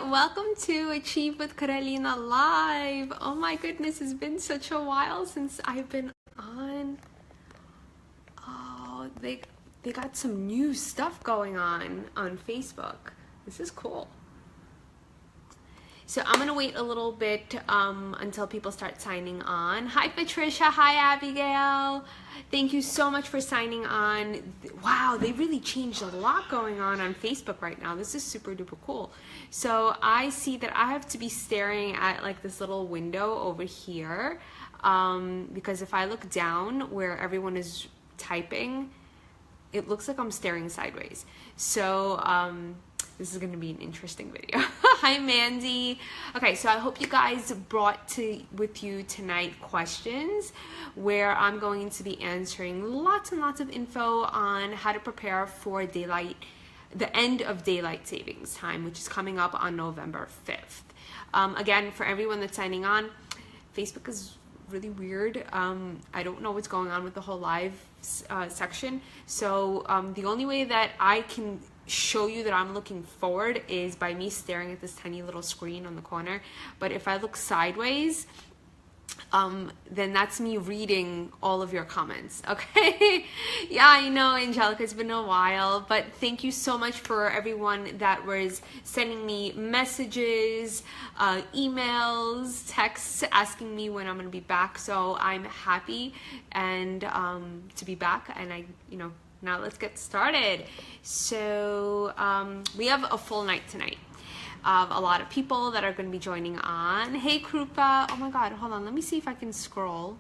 welcome to Achieve with Carolina Live. Oh my goodness, it's been such a while since I've been on. Oh, they got some new stuff going on Facebook. This is cool. So I'm gonna wait a little bit until people start signing on. Hi Patricia, hi Abigail. Thank you so much for signing on. Wow, they really changed a lot going on Facebook right now. This is super duper cool. So I see that I have to be staring at like this little window over here because if I look down where everyone is typing, it looks like I'm staring sideways. So this is going to be an interesting video. Hi, Mandy. Okay, so I hope you guys brought with you tonight questions where I'm going to be answering lots and lots of info on how to prepare for the end of daylight savings time, which is coming up on November 5th. Again, for everyone that's signing on, Facebook is really weird. I don't know what's going on with the whole live section. So the only way that I can show you that I'm looking forward is by me staring at this tiny little screen on the corner. But if I look sideways, then that's me reading all of your comments. Okay. Yeah, I know, Angelica, it's been a while, but thank you so much for everyone that was sending me messages, emails, texts asking me when I'm going to be back. So I'm happy and to be back, and now let's get started. So we have a full night tonight. A lot of people that are going to be joining on. Hey, Krupa. Oh my God, hold on. Let me see if I can scroll.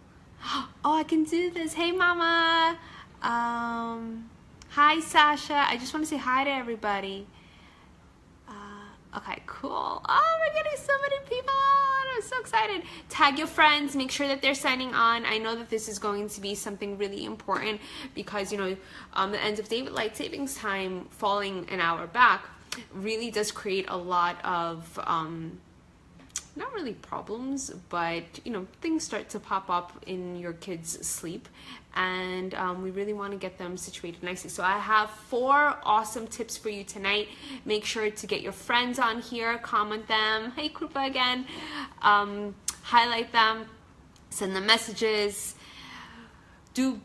Oh, I can do this. Hey, Mama. Hi, Sasha. I just want to say hi to everybody. Okay, cool. Oh, we're getting so many people on. I'm so excited. Tag your friends. Make sure that they're signing on. I know that this is going to be something really important because, the end of daylight savings time falling an hour back really does create a lot of not really problems, but things start to pop up in your kids' sleep, and we really want to get them situated nicely. So I have 4 awesome tips for you tonight. Make sure to get your friends on here, comment them. Hey, Krupa again. Highlight them, send them messages.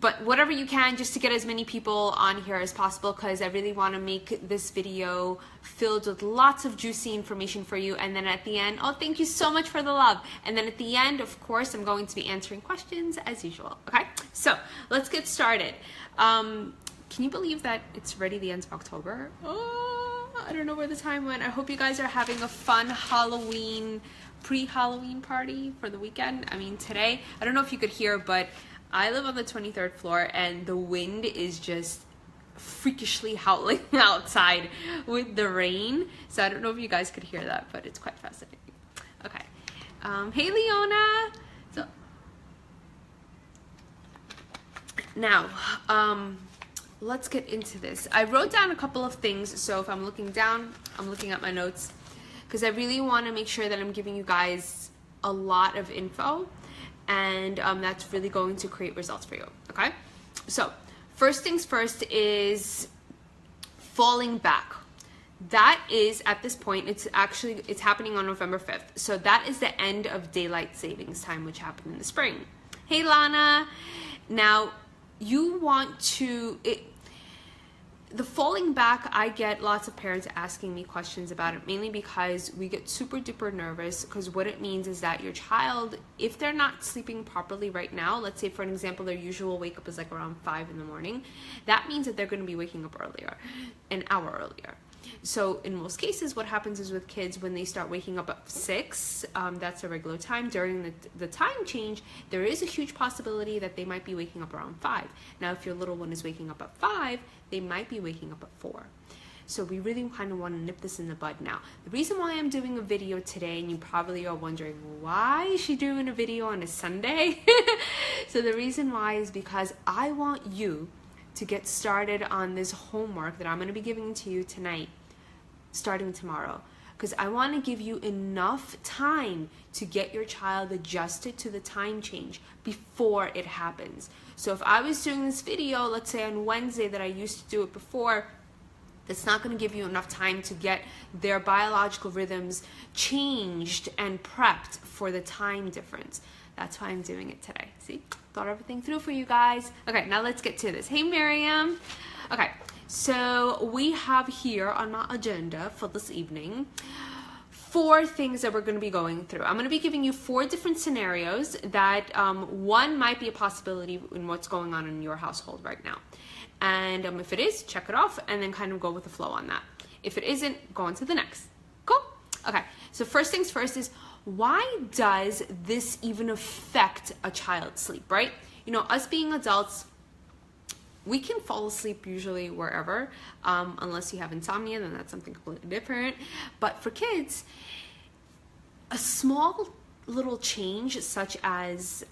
But whatever you can just to get as many people on here as possible, because I really want to make this video filled with lots of juicy information for you. And then at the end, oh, thank you so much for the love. And then at the end, of course, I'm going to be answering questions as usual. Okay, so let's get started. Can you believe that it's already the end of October? Oh, I don't know where the time went. I hope you guys are having a fun Halloween, pre-Halloween party for the weekend. I mean, today, I don't know if you could hear, but I live on the 23rd floor and the wind is just freakishly howling outside with the rain. So I don't know if you guys could hear that, but it's quite fascinating. Okay. Hey, Leona. So now, let's get into this. I wrote down a couple of things. So if I'm looking down, I'm looking at my notes because I really want to make sure that I'm giving you guys a lot of info. And that's really going to create results for you, okay? So first things first is falling back. That is, at this point, it's happening on November 5th. So that is the end of daylight savings time, which happened in the spring. Hey, Lana. Now, you want to, the falling back, I get lots of parents asking me questions about it, mainly because we get super duper nervous, because what it means is that your child, if they're not sleeping properly right now, let's say for an example, their usual wake up is like around 5 in the morning, that means that they're going to be waking up earlier, an hour earlier. So in most cases, what happens is with kids, when they start waking up at 6, that's a regular time, during the time change, there is a huge possibility that they might be waking up around 5. Now, if your little one is waking up at 5, they might be waking up at 4. So we really kind of want to nip this in the bud now. The reason why I'm doing a video today, and you probably are wondering, why is she doing a video on a Sunday? So the reason why is because I want you to get started on this homework that I'm going to be giving to you tonight, starting tomorrow, because I want to give you enough time to get your child adjusted to the time change before it happens. So if I was doing this video, let's say on Wednesday that I used to do it before, That's not going to give you enough time to get their biological rhythms changed and prepped for the time difference. That's why I'm doing it today. See, thought everything through for you guys. Okay, now let's get to this. Hey, Miriam. Okay, so we have here on my agenda for this evening 4 things that we're going to be going through. I'm going to be giving you 4 different scenarios that one might be a possibility in what's going on in your household right now. And if it is, check it off and then kind of go with the flow on that. If it isn't, go on to the next. Cool? Okay, so first things first is, why does this even affect a child's sleep, right? You know, us being adults, we can fall asleep usually wherever, unless you have insomnia, then that's something completely different. But for kids, a small little change such as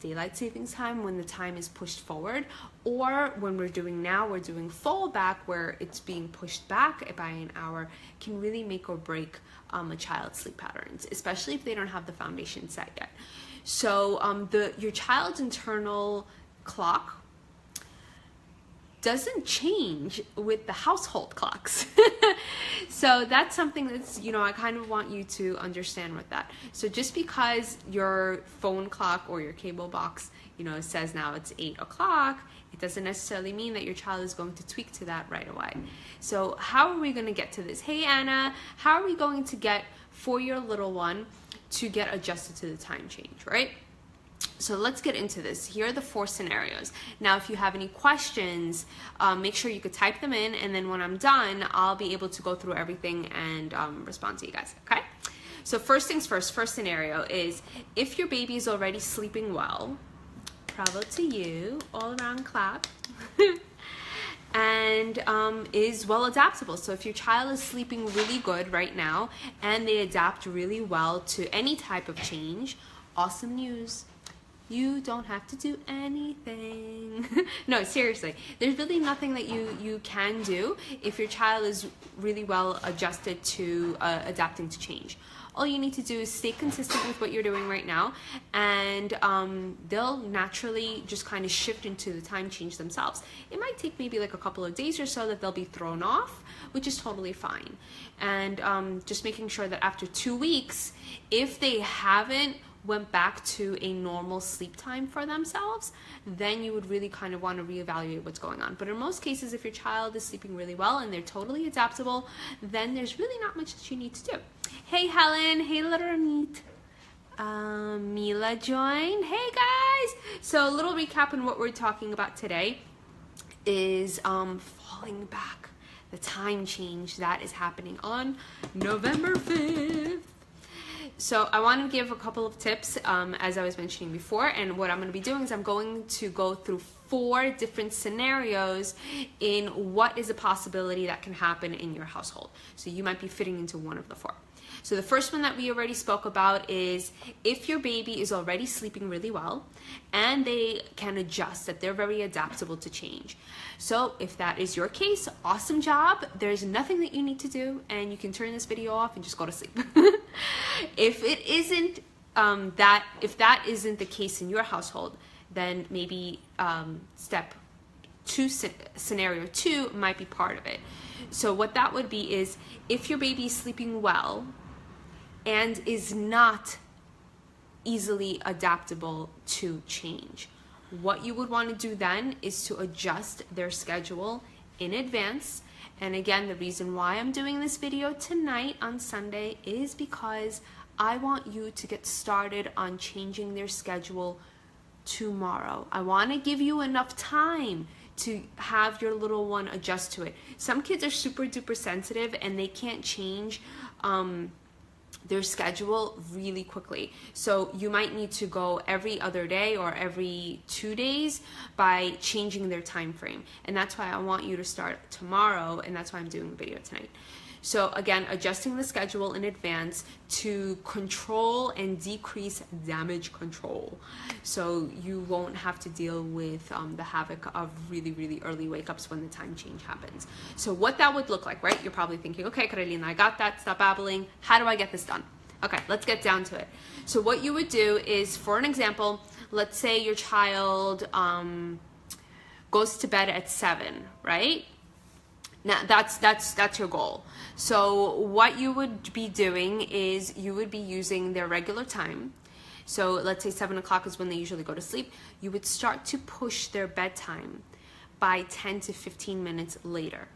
daylight savings time when the time is pushed forward, or when we're doing fallback where it's being pushed back by an hour, can really make or break a child's sleep patterns, especially if they don't have the foundation set yet. So your child's internal clock doesn't change with the household clocks. So that's something that's, you know, I kind of want you to understand with that. So just because your phone clock or your cable box, you know, says now it's 8 o'clock, it doesn't necessarily mean that your child is going to tweak to that right away. So how are we going to get to this? Hey, Anna, how are we going to get for your little one to get adjusted to the time change, right? So let's get into this. Here are the 4 scenarios. Now, if you have any questions, make sure you could type them in, and then when I'm done, I'll be able to go through everything and respond to you guys, okay? So first things first, first scenario is, if your baby is already sleeping well, bravo to you, all around clap, and is well adaptable. So if your child is sleeping really good right now, and they adapt really well to any type of change, awesome news. You don't have to do anything. No, seriously, there's really nothing that you can do if your child is really well adjusted to adapting to change. All you need to do is stay consistent with what you're doing right now, and they'll naturally just kind of shift into the time change themselves. It might take maybe like a couple of days or so that they'll be thrown off, which is totally fine. And just making sure that after 2 weeks, if they haven't went back to a normal sleep time for themselves, then you would really kind of want to reevaluate what's going on. But in most cases, if your child is sleeping really well and they're totally adaptable, then there's really not much that you need to do. Hey, Helen. Hey, little neat. Mila joined. Hey, guys. So a little recap on what we're talking about today is falling back, the time change that is happening on November 5th. So I want to give a couple of tips, as I was mentioning before, and what I'm going to be doing is I'm going to go through 4 different scenarios in what is a possibility that can happen in your household. So you might be fitting into one of the 4. So the first one that we already spoke about is if your baby is already sleeping really well and they can adjust, that they're very adaptable to change. So if that is your case, awesome job. There's nothing that you need to do, and you can turn this video off and just go to sleep. If it isn't if that isn't the case in your household, then maybe scenario 2 might be part of it. So what that would be is, if your baby is sleeping well and is not easily adaptable to change, what you would want to do then is to adjust their schedule in advance. And again, the reason why I'm doing this video tonight on Sunday is because I want you to get started on changing their schedule tomorrow. I want to give you enough time to have your little one adjust to it. Some kids are super duper sensitive and they can't change their schedule really quickly. So you might need to go every other day or every 2 days by changing their time frame. And that's why I want you to start tomorrow, and that's why I'm doing the video tonight. So again, adjusting the schedule in advance to control and decrease damage control. So you won't have to deal with the havoc of really, really early wake-ups when the time change happens. So what that would look like, right? You're probably thinking, okay, Carolina, I got that, stop babbling. How do I get this done? Okay, let's get down to it. So what you would do is, for an example, let's say your child goes to bed at 7, right? Now that's your goal. So what you would be doing is you would be using their regular time. So let's say 7 o'clock is when they usually go to sleep. You would start to push their bedtime by 10 to 15 minutes later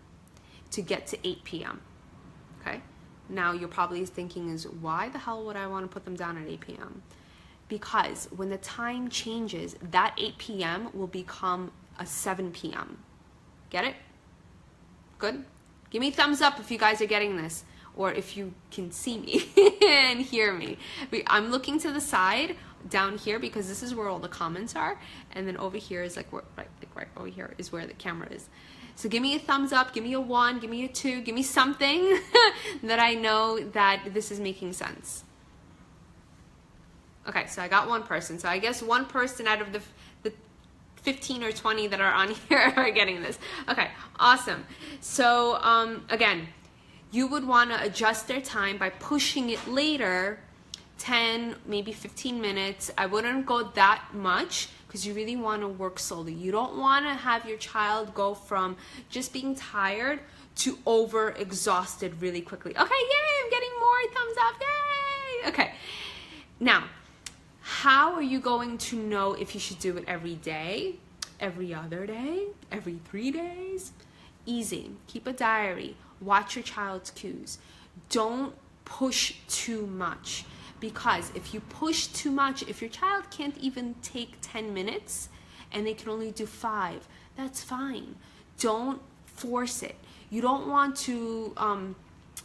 to get to 8 p.m. Okay? Now you're probably thinking is, why the hell would I want to put them down at 8 p.m.? Because when the time changes, that 8 p.m. will become a 7 p.m. Get it? Good? Give me a thumbs up if you guys are getting this, or if you can see me and hear me. I'm looking to the side down here because this is where all the comments are, and then over here is like right over here is where the camera is. So give me a thumbs up, give me a 1, give me a 2, give me something that I know that this is making sense. Okay, so I got 1 person. So I guess 1 person out of the 15 or 20 that are on here are getting this. Okay, awesome. So again, you would want to adjust their time by pushing it later 10, maybe 15 minutes. I wouldn't go that much because you really want to work slowly. You don't want to have your child go from just being tired to over exhausted really quickly. Okay, yay, I'm getting more thumbs up, yay. Okay, now, how are you going to know if you should do it every day, every other day, every 3 days? Easy. Keep a diary. Watch your child's cues. Don't push too much, because if you push too much, if your child can't even take 10 minutes and they can only do 5, that's fine. Don't force it. You don't want to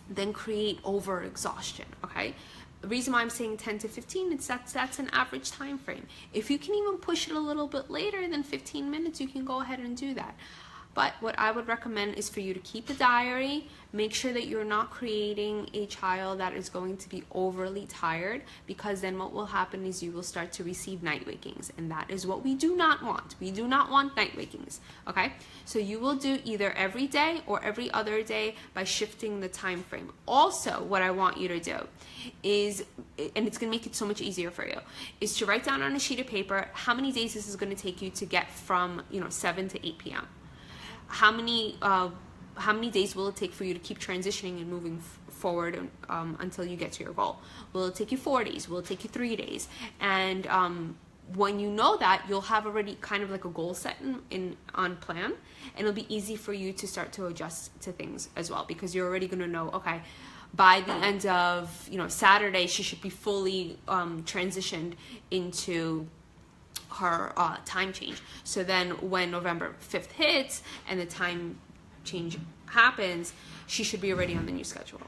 then create over exhaustion, okay? The reason why I'm saying 10 to 15 is that's an average time frame. If you can even push it a little bit later than 15 minutes, you can go ahead and do that. But what I would recommend is for you to keep a diary. Make sure that you're not creating a child that is going to be overly tired, because then what will happen is you will start to receive night wakings, and that is what we do not want. We do not want night wakings, okay? So you will do either every day or every other day by shifting the time frame. Also, what I want you to do is, and it's going to make it so much easier for you, is to write down on a sheet of paper how many days this is going to take you to get from 7 to 8 p.m. How many days will it take for you to keep transitioning and moving forward until you get to your goal? Will it take you 4 days? Will it take you 3 days? And when you know that, you'll have already kind of like a goal set on plan, and it'll be easy for you to start to adjust to things as well, because you're already going to know, okay, by the end of Saturday, she should be fully transitioned into her time change. So then when November 5th hits and the time change happens, she should be already on the new schedule.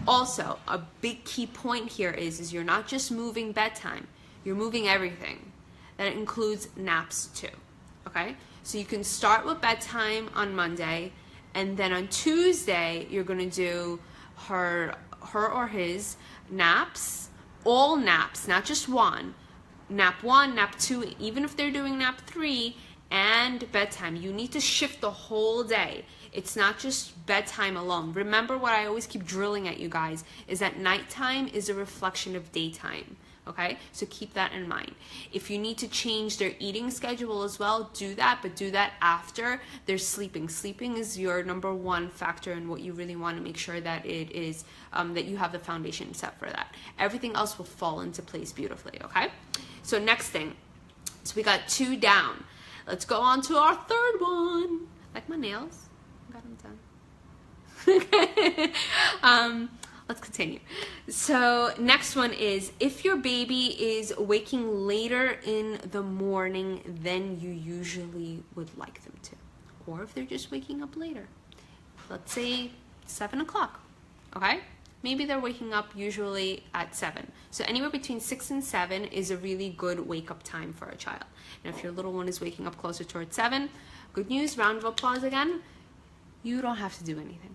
Also, a big key point here is you're not just moving bedtime, you're moving everything. That includes naps too, okay? So you can start with bedtime on Monday, and then on Tuesday, you're gonna do her or his naps, all naps, not just one. Nap 1, nap 2, even if they're doing nap 3, and bedtime. You need to shift the whole day. It's not just bedtime alone. Remember what I always keep drilling at you guys is that nighttime is a reflection of daytime. Okay, so keep that in mind. If you need to change their eating schedule as well, do that, but do that after they're sleeping. Sleeping is your #1 factor in what you really want to make sure that it is, that you have the foundation set for that. Everything else will fall into place beautifully, okay? So next thing, so we got 2 down. Let's go on to our 3rd one. Like my nails, got them done. Okay. Let's continue. So next one is, if your baby is waking later in the morning than you usually would like them to, or if they're just waking up later, let's say 7 o'clock, okay? Maybe they're waking up usually at 7. So anywhere between 6 and 7 is a really good wake up time for a child. And if your little one is waking up closer towards 7, good news, round of applause again, you don't have to do anything.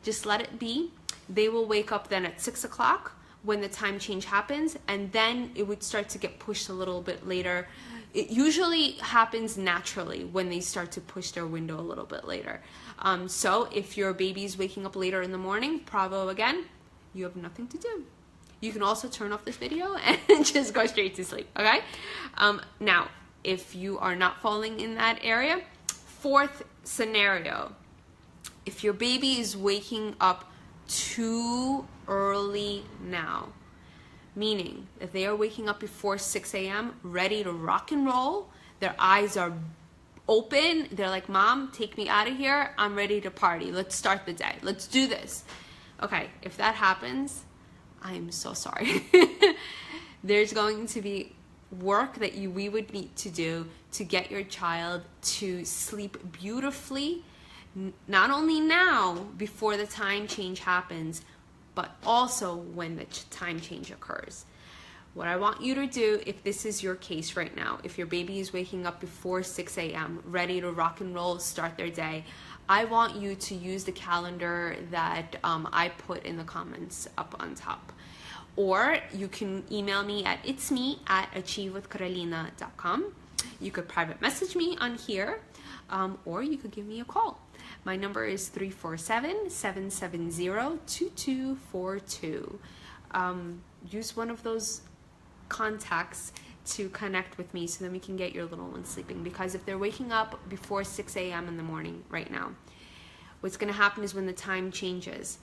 Just let it be. They will wake up then at 6 o'clock when the time change happens, and then it would start to get pushed a little bit later. It usually happens naturally when they start to push their window a little bit later. So if your baby's waking up later in the morning, bravo again, you have nothing to do. You can also turn off this video and just go straight to sleep, okay? Now, if you are not falling in that area, 4th scenario, if your baby is waking up too early now, meaning if they are waking up before 6 a.m., ready to rock and roll, their eyes are open, they're like, Mom, take me out of here, I'm ready to party, let's start the day, let's do this. Okay, if that happens, I'm so sorry. There's going to be work that we would need to do to get your child to sleep beautifully, not only now before the time change happens, but also when the time change occurs. What I want you to do, if this is your case right now, if your baby is waking up before 6 a.m., ready to rock and roll, start their day, I want you to use the calendar that I put in the comments up on top. Or you can email me at itsme@achievewithcarolina.com. You could private message me on here, or you could give me a call. My number is 347-770-2242. Use one of those contacts to connect with me so then we can get your little one sleeping. Because if they're waking up before 6 a.m. in the morning right now, what's going to happen is when the time changes,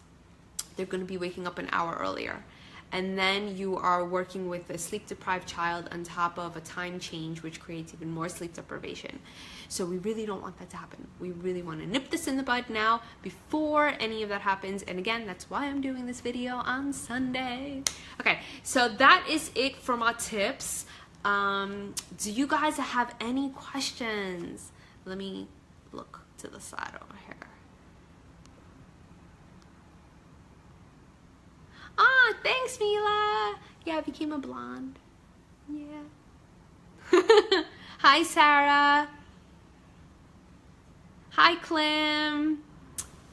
they're going to be waking up an hour earlier. And then you are working with a sleep-deprived child on top of a time change, which creates even more sleep deprivation. So we really don't want that to happen. We really want to nip this in the bud now before any of that happens. And again, that's why I'm doing this video on Sunday. Okay, so that is it for my tips. Do you guys have any questions? Let me look to the side over here. Ah, thanks, Mila. Yeah, I became a blonde. Yeah. Hi, Sarah. Hi, Clem.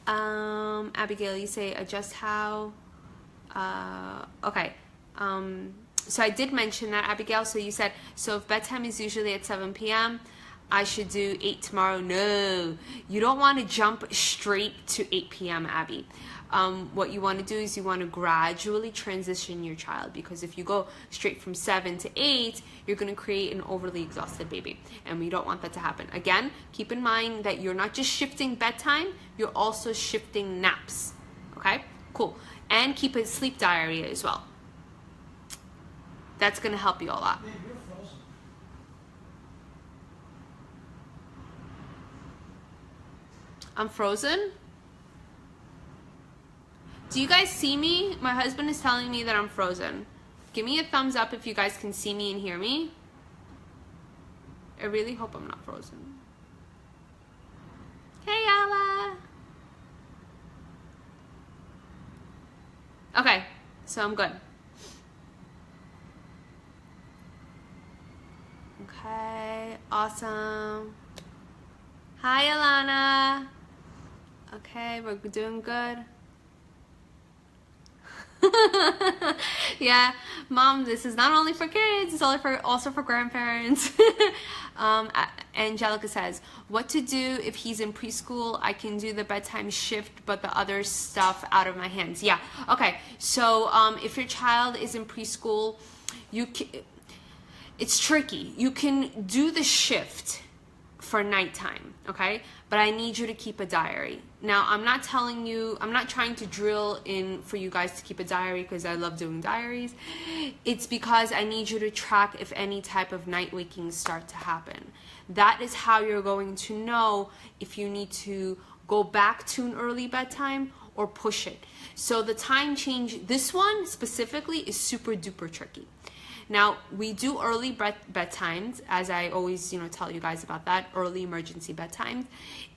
Abigail, you say adjust how. Okay. So I did mention that, Abigail. So you said, so if bedtime is usually at 7 p.m., I should do 8 tomorrow. No, you don't want to jump straight to 8 p.m., Abby. What you want to do is you want to gradually transition your child, because if you go straight from 7 to 8, you're going to create an overly exhausted baby, and we don't want that to happen. Again, keep in mind that you're not just shifting bedtime, you're also shifting naps. Okay, cool. And keep a sleep diary as well. That's going to help you a lot. I'm frozen? Do you guys see me? My husband is telling me that I'm frozen. Give me a thumbs up if you guys can see me and hear me. I really hope I'm not frozen. Hey, Ella. Okay, so I'm good. Okay, awesome. Hi, Alana. Okay, we're doing good. Yeah, Mom, this is not only for kids, it's also for grandparents. Angelica says, what to do if he's in preschool? I can do the bedtime shift, but the other stuff out of my hands. Yeah, okay, so if your child is in preschool, it's tricky. You can do the shift for nighttime, okay? But I need you to keep a diary. Now, I'm not trying to drill in for you guys to keep a diary because I love doing diaries. It's because I need you to track if any type of night wakings start to happen. That is how you're going to know if you need to go back to an early bedtime or push it. So the time change, this one specifically, is super duper tricky. Now, we do early bedtimes, as I always, tell you guys about that. Early emergency bedtimes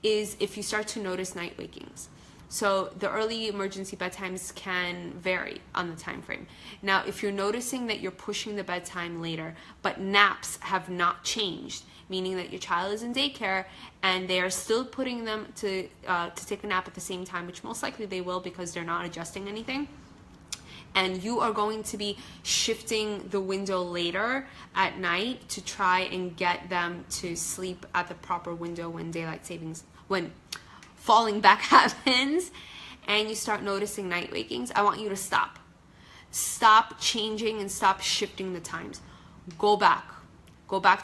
is if you start to notice night wakings. So the early emergency bedtimes can vary on the time frame. Now, if you're noticing that you're pushing the bedtime later, but naps have not changed, meaning that your child is in daycare and they are still putting them to take a nap at the same time, which most likely they will because they're not adjusting anything, and you are going to be shifting the window later at night to try and get them to sleep at the proper window when falling back happens, and you start noticing night wakings, I want you to stop. Stop changing and stop shifting the times. Go back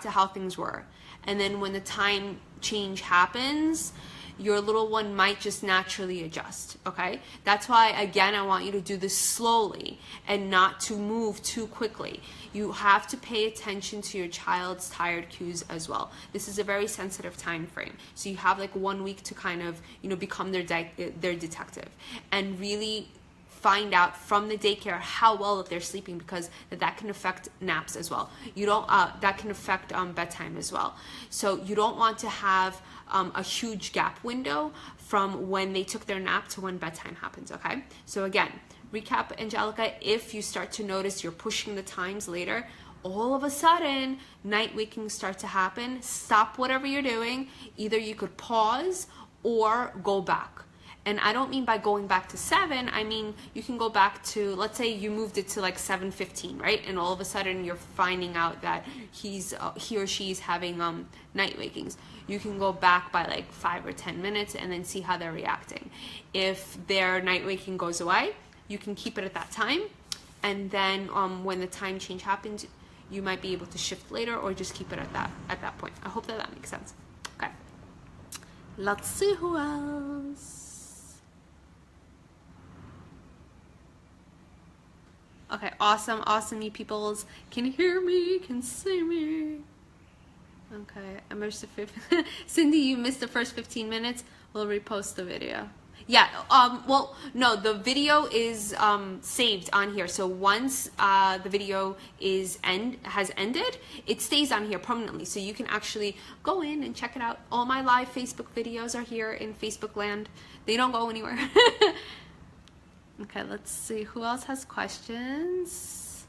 to how things were. And then when the time change happens, your little one might just naturally adjust, okay? That's why, again, I want you to do this slowly and not to move too quickly. You have to pay attention to your child's tired cues as well. This is a very sensitive time frame. So you have like 1 week to kind of, you know, become their detective and really find out from the daycare how well that they're sleeping, because that can affect naps as well. You don't that can affect bedtime as well. So you don't want to have a huge gap window from when they took their nap to when bedtime happens, okay? So again, recap, Angelica, if you start to notice you're pushing the times later, all of a sudden night waking start to happen, stop whatever you're doing. Either you could pause or go back. And I don't mean by going back to 7, I mean you can go back to, let's say you moved it to like 7:15, right? And all of a sudden you're finding out that he or she's having night wakings. You can go back by like 5 or 10 minutes and then see how they're reacting. If their night waking goes away, you can keep it at that time. And then when the time change happens, you might be able to shift later or just keep it at that point. I hope that makes sense. Okay. Let's see who else. Okay, awesome, you peoples. Can you hear me? Can see me? Okay, I missed the Cindy, you missed the first 15 minutes. We'll repost the video. Yeah, well, no, the video is saved on here. So once the video has ended, it stays on here permanently. So you can actually go in and check it out. All my live Facebook videos are here in Facebook land. They don't go anywhere. Okay, let's see who else has questions.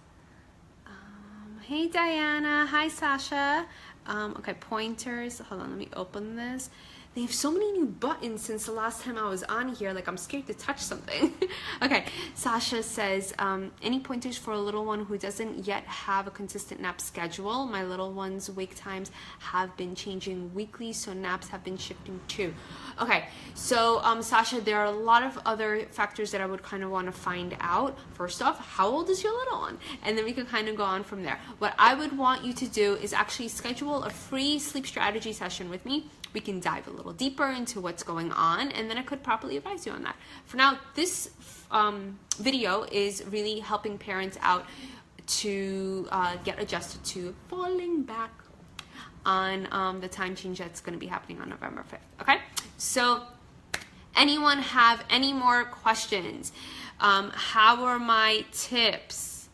Hey Diana, hi Sasha. Okay, pointers. Hold on, let me open this. They have so many new buttons since the last time I was on here, like I'm scared to touch something. Okay, Sasha says, any pointers for a little one who doesn't yet have a consistent nap schedule? My little one's wake times have been changing weekly, so naps have been shifting too. Okay, so Sasha, there are a lot of other factors that I would kind of want to find out. First off, how old is your little one? And then we can kind of go on from there. What I would want you to do is actually schedule a free sleep strategy session with me. We can dive a little deeper into what's going on, and then I could properly advise you on that. For now, this video is really helping parents out to get adjusted to falling back on the time change that's going to be happening on November 5th. Okay, so anyone have any more questions? How are my tips?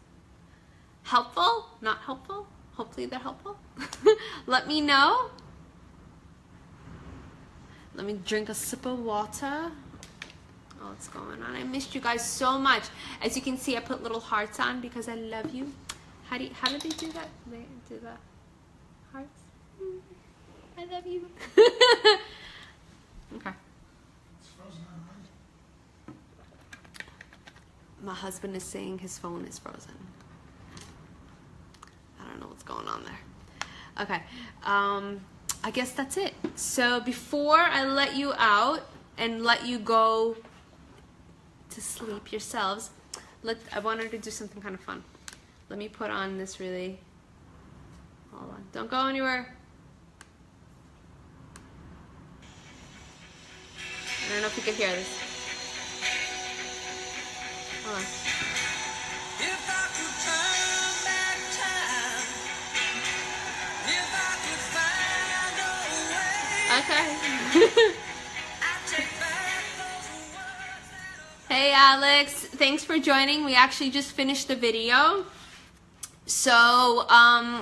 Helpful? Not helpful? Hopefully they're helpful. Let me know. Let me drink a sip of water. Oh, what's going on? I missed you guys so much. As you can see, I put little hearts on because I love you. How do they do that? They do the hearts. I love you. Okay. My husband is saying his phone is frozen. I don't know what's going on there. Okay. I guess that's it. So before I let you out and let you go to sleep yourselves, I wanted to do something kind of fun. Let me put on this really, hold on, don't go anywhere. I don't know if you can hear this. Hold on. Okay. Hey Alex, thanks for joining. We actually just finished the video. So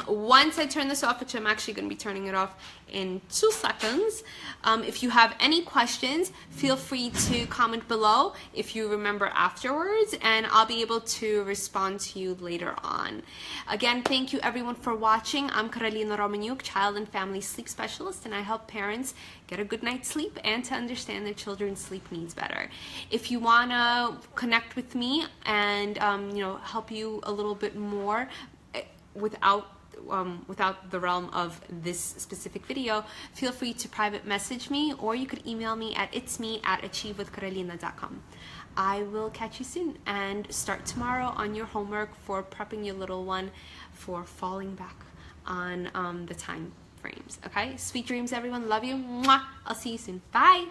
once I turn this off, which I'm actually going to be turning it off in 2 seconds, if you have any questions, feel free to comment below if you remember afterwards, and I'll be able to respond to you later on. Again, thank you everyone for watching. I'm Karolina Romaniuk, child and family sleep specialist, and I help parents get a good night's sleep and to understand their children's sleep needs better. If you want to connect with me and help you a little bit more without the realm of this specific video, feel free to private message me, or you could email me at itsme@achievewithkarolina.com. I will catch you soon, and start tomorrow on your homework for prepping your little one for falling back on the time frames. Okay, sweet dreams everyone. Love you. Mwah. I'll see you soon. Bye.